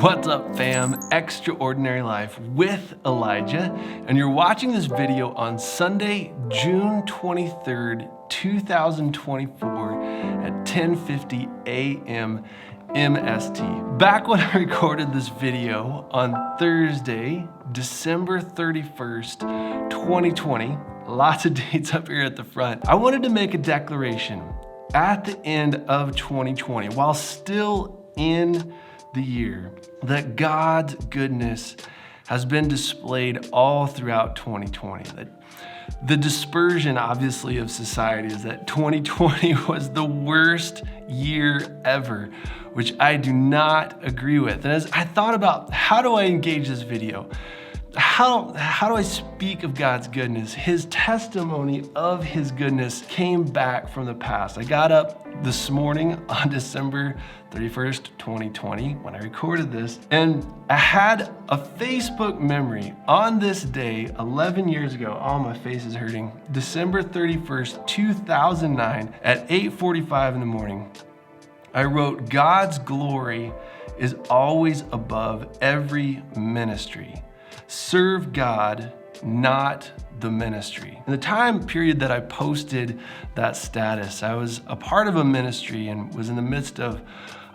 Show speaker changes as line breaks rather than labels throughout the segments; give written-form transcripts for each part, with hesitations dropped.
What's up, fam? Extraordinary Life with Elijah, and you're watching this video on Sunday, June 23rd, 2024 at 10:50 a.m. MST. Back when I recorded this video on Thursday, December 31st, 2020, lots of dates up here at the front, I wanted to make a declaration at the end of 2020, while still in the year, that God's goodness has been displayed all throughout 2020. That the dispersion, obviously, of society is that 2020 was the worst year ever, which I do not agree with. And as I thought about how do I engage this video, how do I speak of God's goodness? His testimony of his goodness came back from the past. I got up this morning on December 31st, 2020, when I recorded this, and I had a Facebook memory on this day 11 years ago. Oh, my face is hurting. December 31st, 2009 at 8:45 in the morning. I wrote, "God's glory is always above every ministry. Serve God, not the ministry." In the time period that I posted that status, I was a part of a ministry and was in the midst of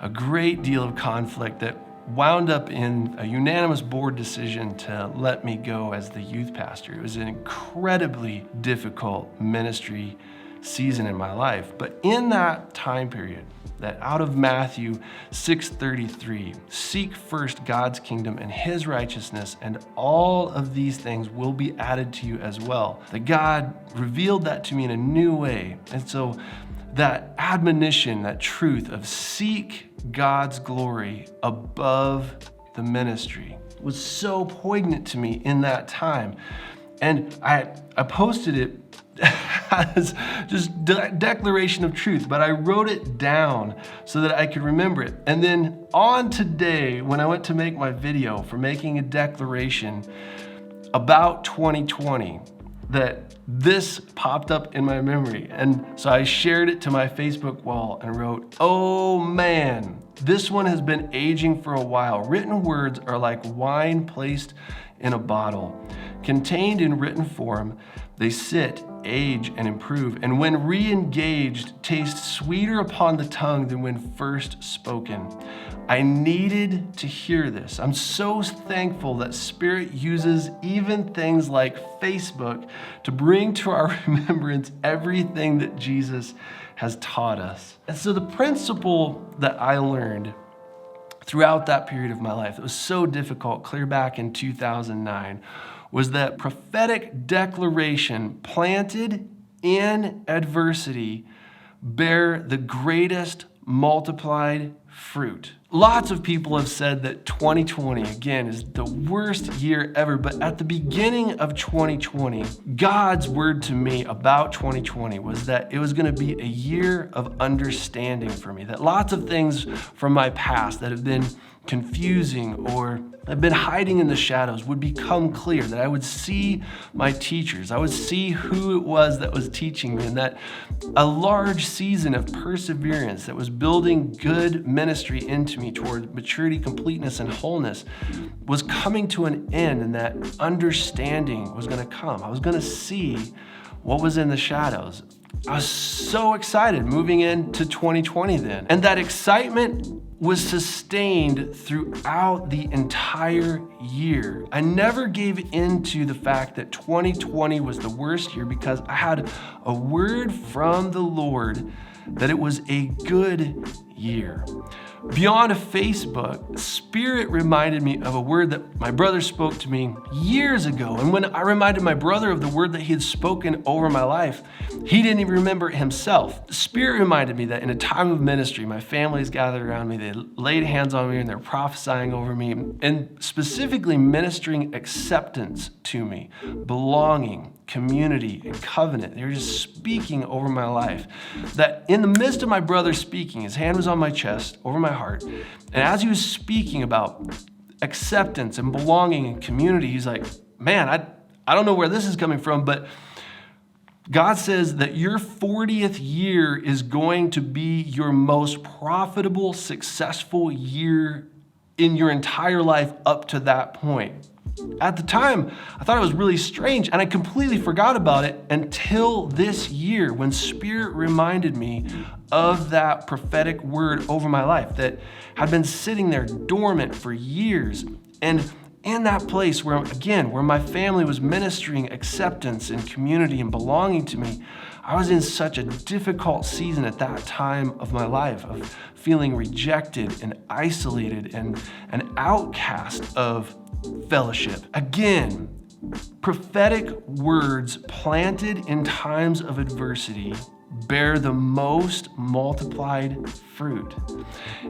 a great deal of conflict that wound up in a unanimous board decision to let me go as the youth pastor. It was an incredibly difficult ministry season in my life. But in that time period, that out of Matthew 6:33, seek first God's kingdom and his righteousness, and all of these things will be added to you as well. That God revealed that to me in a new way. And so that admonition, that truth of seek God's glory above the ministry was so poignant to me in that time. And I posted it as just declaration of truth, but I wrote it down so that I could remember it. And then on today, when I went to make my video for making a declaration about 2020, that this popped up in my memory. And so I shared it to my Facebook wall and wrote, "Oh man, this one has been aging for a while. Written words are like wine placed in a bottle. Contained in written form, they sit, age, and improve, and when re-engaged, taste sweeter upon the tongue than when first spoken." I needed to hear this. I'm so thankful that Spirit uses even things like Facebook to bring to our remembrance everything that Jesus has taught us. And so the principle that I learned throughout that period of my life that was so difficult, clear back in 2009, was that prophetic declaration planted in adversity bear the greatest multiplied fruit. Lots of people have said that 2020, again, is the worst year ever, but at the beginning of 2020, God's word to me about 2020 was that it was going to be a year of understanding for me, that lots of things from my past that have been confusing or have been hiding in the shadows would become clear, that I would see my teachers, I would see who it was that was teaching me, and that a large season of perseverance that was building good ministry into me toward maturity, completeness, and wholeness was coming to an end, and that understanding was going to come. I was going to see what was in the shadows. I was so excited moving into 2020 then. And that excitement was sustained throughout the entire year. I never gave into the fact that 2020 was the worst year because I had a word from the Lord that it was a good year. Beyond Facebook, Spirit reminded me of a word that my brother spoke to me years ago. And when I reminded my brother of the word that he had spoken over my life, he didn't even remember it himself. Spirit reminded me that in a time of ministry, my family's gathered around me, they laid hands on me and they're prophesying over me, and specifically ministering acceptance to me, belonging, community, and covenant. They were just speaking over my life. That in the midst of my brother speaking, his hand was on my chest, over my heart, and as he was speaking about acceptance and belonging and community, he's like, "Man, I don't know where this is coming from, but God says that your 40th year is going to be your most profitable, successful year in your entire life up to that point. At the time, I thought it was really strange, and I completely forgot about it until this year when Spirit reminded me of that prophetic word over my life that had been sitting there dormant for years. And in that place where my family was ministering acceptance and community and belonging to me, I was in such a difficult season at that time of my life of feeling rejected and isolated and an outcast of fellowship. Again, prophetic words planted in times of adversity bear the most multiplied fruit.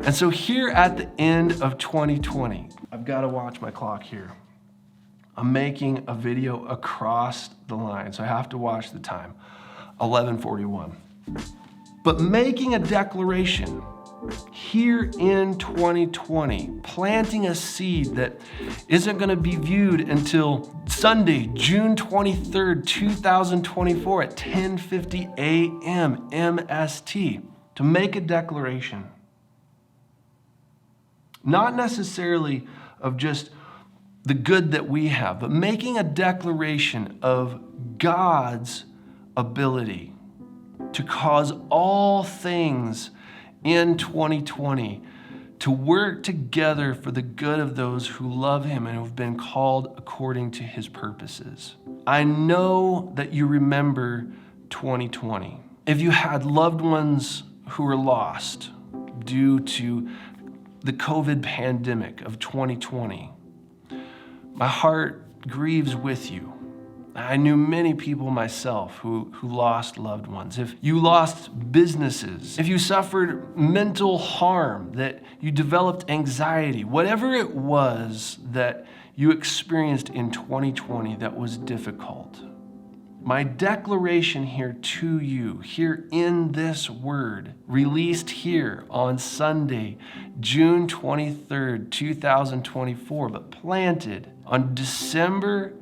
And so here at the end of 2020, I've got to watch my clock here. I'm making a video across the line, so I have to watch the time, 11:41. But making a declaration here in 2020, planting a seed that isn't going to be viewed until Sunday, June 23rd, 2024 at 10:50 a.m. MST, to make a declaration. Not necessarily of just the good that we have, but making a declaration of God's ability to cause all things in 2020 to work together for the good of those who love him and who have been called according to his purposes. I know that you remember 2020. If you had loved ones who were lost due to the COVID pandemic of 2020, my heart grieves with you. I knew many people myself who lost loved ones. If you lost businesses, if you suffered mental harm, that you developed anxiety, whatever it was that you experienced in 2020 that was difficult, my declaration here to you, here in this word, released here on Sunday, June 23rd, 2024, but planted on December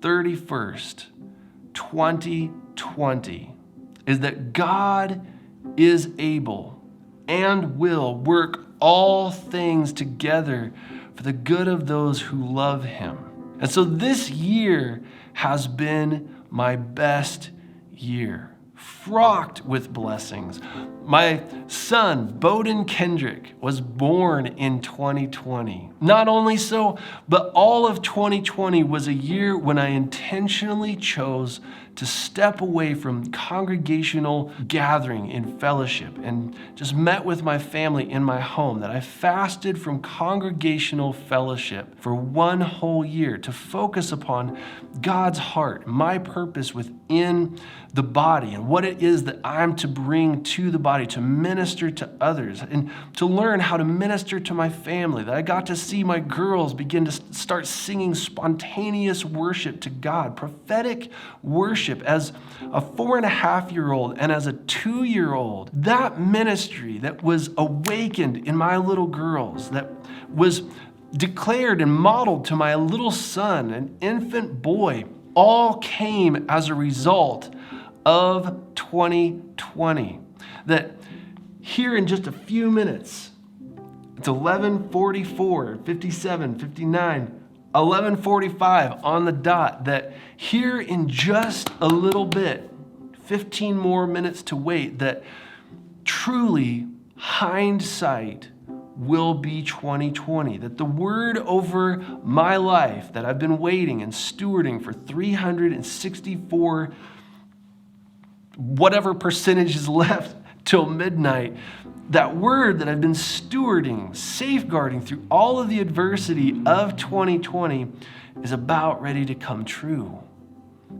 31st, 2020, is that God is able and will work all things together for the good of those who love him. And so this year has been my best year, fraught with blessings. My son, Bowden Kendrick, was born in 2020. Not only so, but all of 2020 was a year when I intentionally chose to step away from congregational gathering in fellowship and just met with my family in my home, that I fasted from congregational fellowship for one whole year to focus upon God's heart, my purpose within the body and what it is that I'm to bring to the body, to minister to others and to learn how to minister to my family, that I got to see my girls begin to start singing spontaneous worship to God, prophetic worship as a 4.5-year-old and as a 2-year-old. That ministry that was awakened in my little girls, that was declared and modeled to my little son, an infant boy, all came as a result of 2020. That here in just a few minutes, it's 11:44, 57, 59, 11:45 on the dot, that here in just a little bit, 15 more minutes to wait, that truly hindsight will be 2020. That the word over my life that I've been waiting and stewarding for 364 whatever percentage is left till midnight, that word that I've been stewarding, safeguarding through all of the adversity of 2020 is about ready to come true.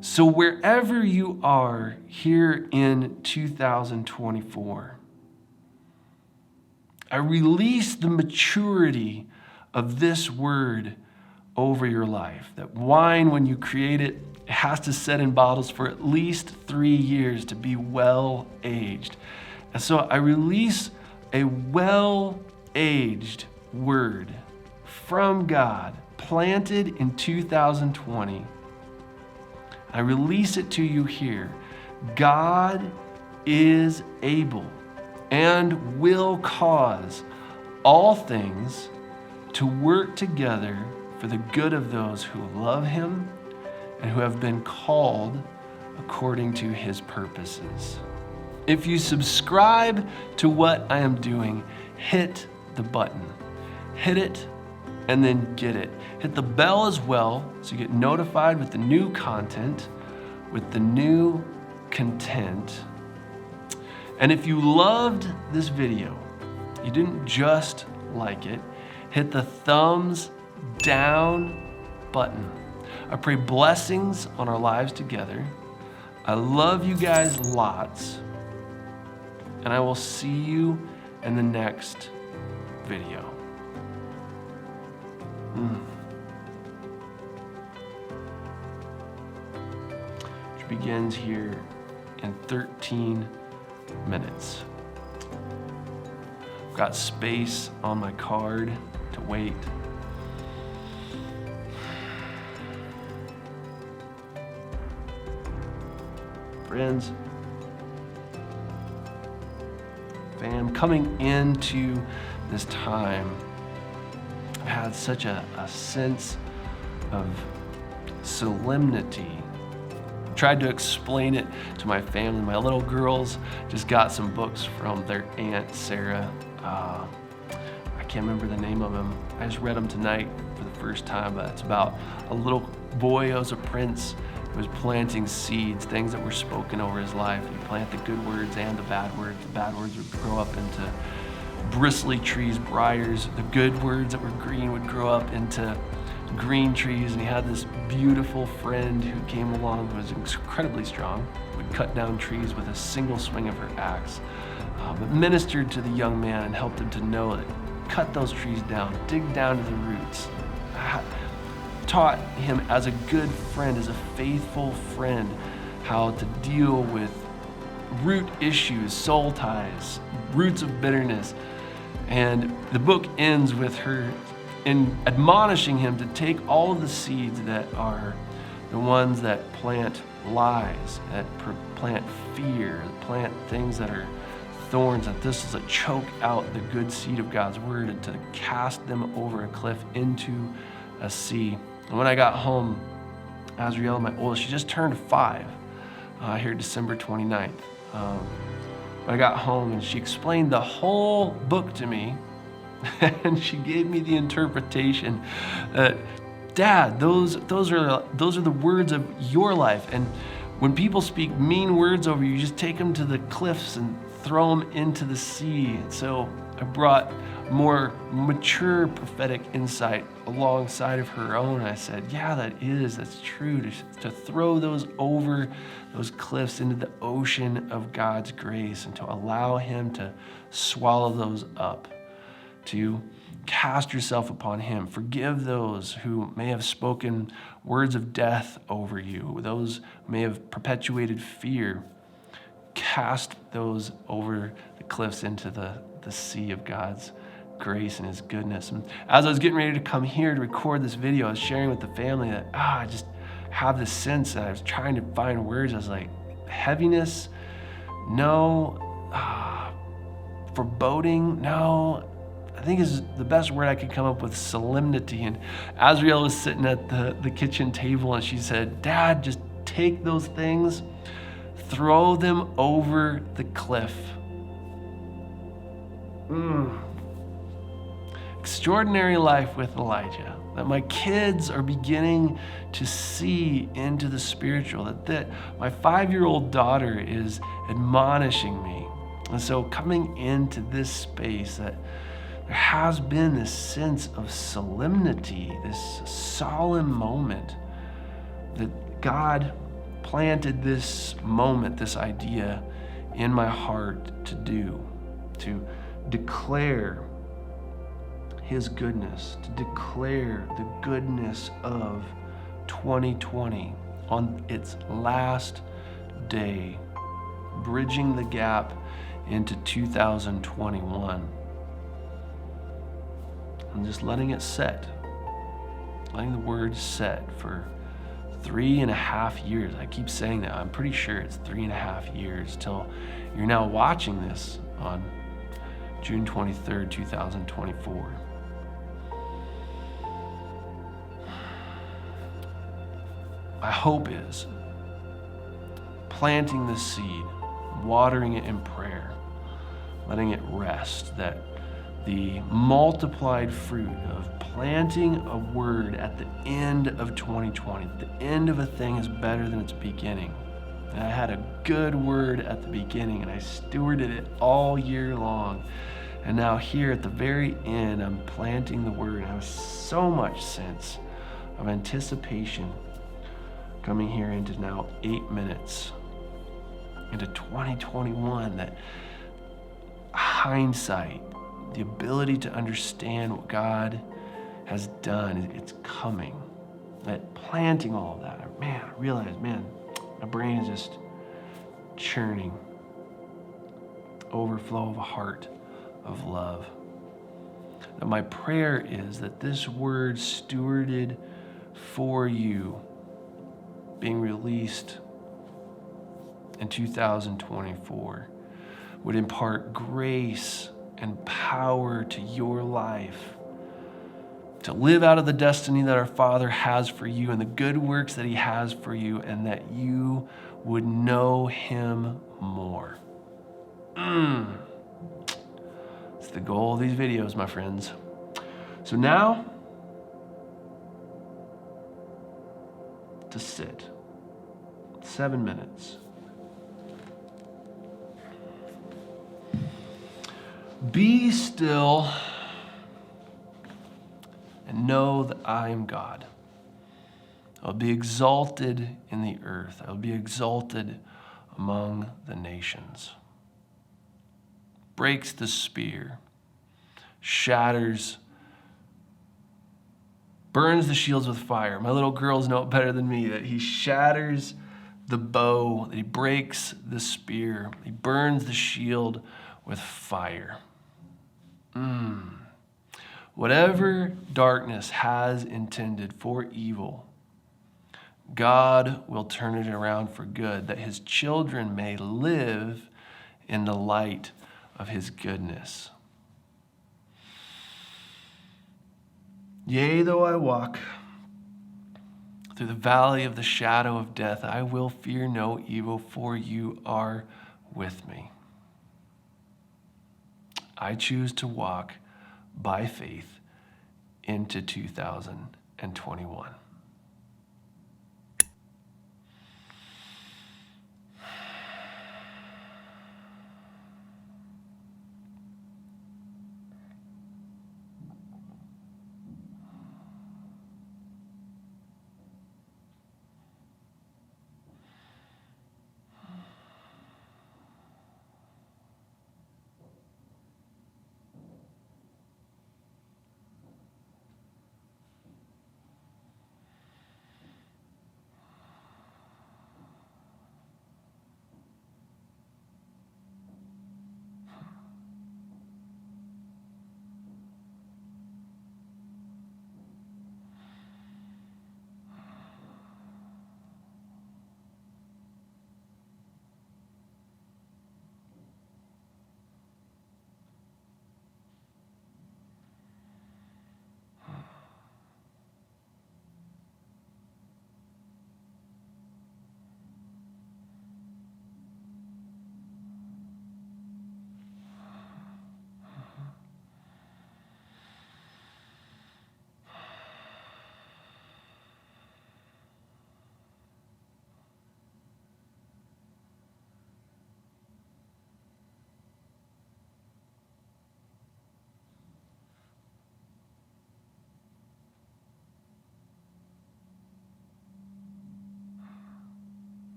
So wherever you are here in 2024, I release the maturity of this word over your life. That wine, when you create it, it has to set in bottles for at least 3 years to be well aged. And so I release a well-aged word from God, planted in 2020. I release it to you here. God is able and will cause all things to work together for the good of those who love him and who have been called according to his purposes. If you subscribe to what I am doing, hit the button. Hit it and then get it. Hit the bell as well so you get notified with the new content, with the new content. And if you loved this video, you didn't just like it, hit the thumbs down button. I pray blessings on our lives together. I love you guys lots. And I will see you in the next video. Which begins here in 13 minutes. I've got space on my card to wait. Friends, fam, coming into this time, I've had such a sense of solemnity. I tried to explain it to my family. My little girls just got some books from their Aunt Sarah. I can't remember the name of them. I just read them tonight for the first time, but it's about a little boy who was a prince who was planting seeds, things that were spoken over his life. He'd plant the good words and the bad words. The bad words would grow up into bristly trees, briars. The good words that were green would grow up into green trees. And he had this beautiful friend who came along who was incredibly strong, would cut down trees with a single swing of her axe, but ministered to the young man and helped him to know that cut those trees down, dig down to the roots, taught him as a good friend, as a faithful friend, how to deal with root issues, soul ties, roots of bitterness. And the book ends with her admonishing him to take all of the seeds that are the ones that plant lies, that plant fear, that plant things that are thorns and thistles, that choke out the good seed of God's word, and to cast them over a cliff into a sea. And when I got home, Azriel, my oldest, she just turned 5 here December 29th. I got home and she explained the whole book to me, and she gave me the interpretation that, Dad, those are the words of your life, and when people speak mean words over you, just take them to the cliffs and throw them into the sea. And so I brought more mature prophetic insight alongside of her own. I said, yeah, that's true, to throw those over those cliffs into the ocean of God's grace and to allow him to swallow those up, to cast yourself upon him. Forgive those who may have spoken words of death over you, those who may have perpetuated fear. Cast those over the cliffs into the sea of God's grace and his goodness. And as I was getting ready to come here to record this video, I was sharing with the family that I just have this sense that I was trying to find words. I was like, heaviness, no. Foreboding, no. I think is the best word I could come up with, solemnity. And Azriel was sitting at the kitchen table and she said, Dad, just take those things, throw them over the cliff. Extraordinary life with Elijah, that my kids are beginning to see into the spiritual, that my 5-year-old daughter is admonishing me. And so coming into this space, that there has been this sense of solemnity, this solemn moment, that God planted this moment, this idea in my heart to do, to declare his goodness, to declare the goodness of 2020 on its last day, bridging the gap into 2021. I'm just letting it set, letting the word set for 3.5 years. I keep saying that. I'm pretty sure it's 3.5 years till you're now watching this on June 23rd, 2024. my hope is planting the seed, watering it in prayer, letting it rest, that the multiplied fruit of planting a word at the end of 2020, the end of a thing is better than its beginning. And I had a good word at the beginning and I stewarded it all year long. And now here at the very end, I'm planting the word. And I have so much sense of anticipation coming here into now 8 minutes into 2021, that hindsight, the ability to understand what God has done, it's coming. That planting all of that, man, I realized, man, my brain is just churning. Overflow of a heart of love. That my prayer is that this word stewarded for you, being released in 2024, would impart grace and power to your life to live out of the destiny that our Father has for you and the good works that He has for you, and that you would know Him more. It's the goal of these videos, my friends. So now, to sit. 7 minutes. Be still and know that I am God. I'll be exalted in the earth. I'll be exalted among the nations. Breaks the spear, shatters, burns the shields with fire. My little girls know it better than me, that He shatters the bow, that He breaks the spear, He burns the shield with fire. Whatever darkness has intended for evil, God will turn it around for good, that His children may live in the light of His goodness. Yea, though I walk through the valley of the shadow of death, I will fear no evil, for you are with me. I choose to walk by faith into 2021.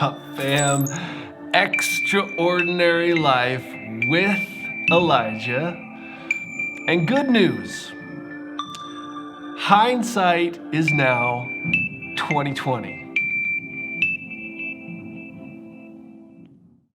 up, fam? Extraordinary Life with Elijah. And good news, hindsight is now 2020.